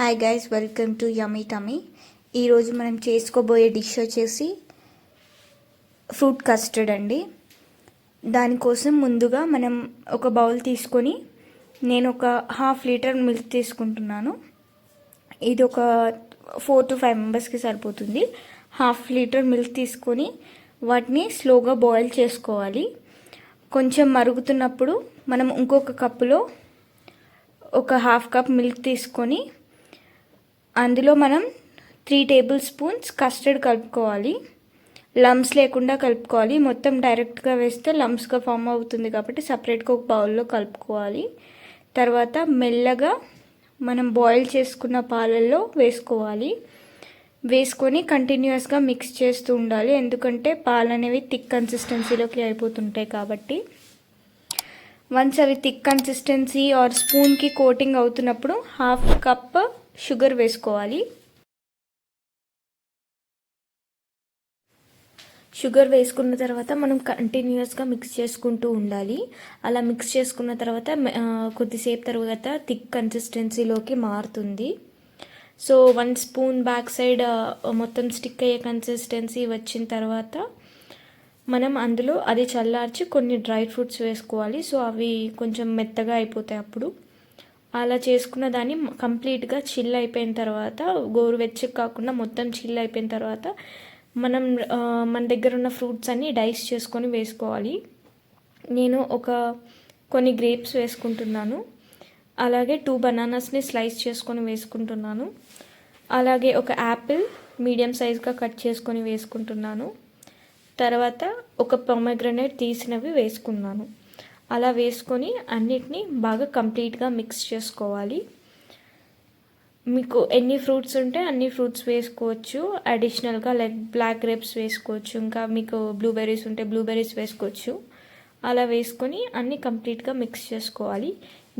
Hi guys, welcome to yummy tummy. ఈరోజు మనం చేసుకోబోయే డిష్ వచ్చేసి ఫ్రూట్ కస్టర్డ్ అండి. దానికోసం ముందుగా మనం ఒక బౌల్ తీసుకొని నేను ఒక ½ లీటర్ మిల్క్ తీసుకుంటున్నాను. ఇది ఒక 4 to 5 మెంబర్స్కి సరిపోతుంది. ½ లీటర్ మిల్క్ తీసుకొని వాటిని స్లోగా బాయిల్ చేసుకోవాలి. కొంచెం మరుగుతున్నప్పుడు మనం ఇంకొక కప్పులో ఒక ½ కప్ మిల్క్ తీసుకొని అందులో మనం 3 టేబుల్ స్పూన్స్ కస్టర్డ్ కలుపుకోవాలి. లమ్స్ లేకుండా కలుపుకోవాలి. మొత్తం డైరెక్ట్గా వేస్తే లమ్స్గా ఫామ్ అవుతుంది కాబట్టి సపరేట్గా ఒక బౌల్లో కలుపుకోవాలి. తర్వాత మెల్లగా మనం బాయిల్ చేసుకున్న పాలల్లో వేసుకోవాలి. వేసుకొని కంటిన్యూస్గా మిక్స్ చేస్తూ ఉండాలి, ఎందుకంటే పాలు అనేవి థిక్ కన్సిస్టెన్సీలోకి అయిపోతుంటాయి కాబట్టి. వన్స్ అవి థిక్ కన్సిస్టెన్సీ ఆర్ స్పూన్కి కోటింగ్ అవుతున్నప్పుడు ½ కప్ షుగర్ వేసుకోవాలి. షుగర్ వేసుకున్న తర్వాత మనం కంటిన్యూస్గా మిక్స్ చేసుకుంటూ ఉండాలి. అలా మిక్స్ చేసుకున్న తర్వాత కొద్దిసేపు తర్వాత థిక్ కన్సిస్టెన్సీలోకి మారుతుంది. సో 1 స్పూన్ బ్యాక్ సైడ్ మొత్తం స్టిక్ అయ్యే కన్సిస్టెన్సీ వచ్చిన తర్వాత మనం అందులో అది చల్లార్చి కొన్ని డ్రై ఫ్రూట్స్ వేసుకోవాలి. సో అవి కొంచెం మెత్తగా అయిపోతాయి. అప్పుడు అలా చేసుకున్న దాన్ని కంప్లీట్గా చిల్ అయిపోయిన తర్వాత, గోరువెచ్చగా కాకుండా మొత్తం చిల్ అయిపోయిన తర్వాత మనం మన దగ్గర ఉన్న ఫ్రూట్స్ అన్నీ డైస్ చేసుకొని వేసుకోవాలి. నేను కొన్ని గ్రేప్స్ వేసుకుంటున్నాను. అలాగే 2 బనానాస్ని స్లైస్ చేసుకొని వేసుకుంటున్నాను. అలాగే ఒక యాపిల్ మీడియం సైజ్గా కట్ చేసుకొని వేసుకుంటున్నాను. తర్వాత ఒక పొమగ్రనేట్ తీసినవి వేసుకున్నాను. అలా వేసుకొని అన్నిటినీ బాగా కంప్లీట్గా మిక్స్ చేసుకోవాలి. మీకు ఎన్ని ఫ్రూట్స్ ఉంటే అన్ని ఫ్రూట్స్ వేసుకోవచ్చు. అడిషనల్గా లైక్ బ్లాక్ గ్రేప్స్ వేసుకోవచ్చు, ఇంకా మీకు బ్లూబెర్రీస్ ఉంటే బ్లూబెర్రీస్ వేసుకోవచ్చు. అలా వేసుకొని అన్నీ కంప్లీట్గా మిక్స్ చేసుకోవాలి.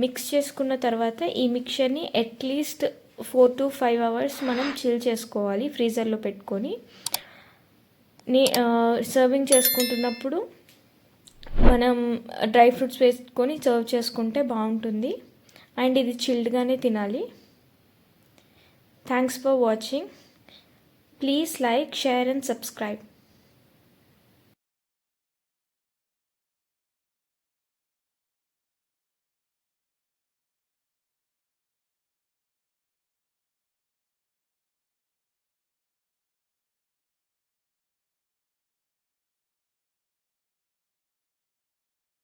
మిక్స్ చేసుకున్న తర్వాత ఈ మిక్చర్ని అట్లీస్ట్ 4 to 5 అవర్స్ మనం చిల్ చేసుకోవాలి ఫ్రీజర్లో పెట్టుకొని. సర్వింగ్ చేసుకుంటున్నప్పుడు మనం డ్రై ఫ్రూట్స్ వేసుకొని సర్వ్ చేసుకుంటే బాగుంటుంది. అండ్ ఇది చిల్డ్గానే తినాలి. Thanks for watching. Please like, share and subscribe.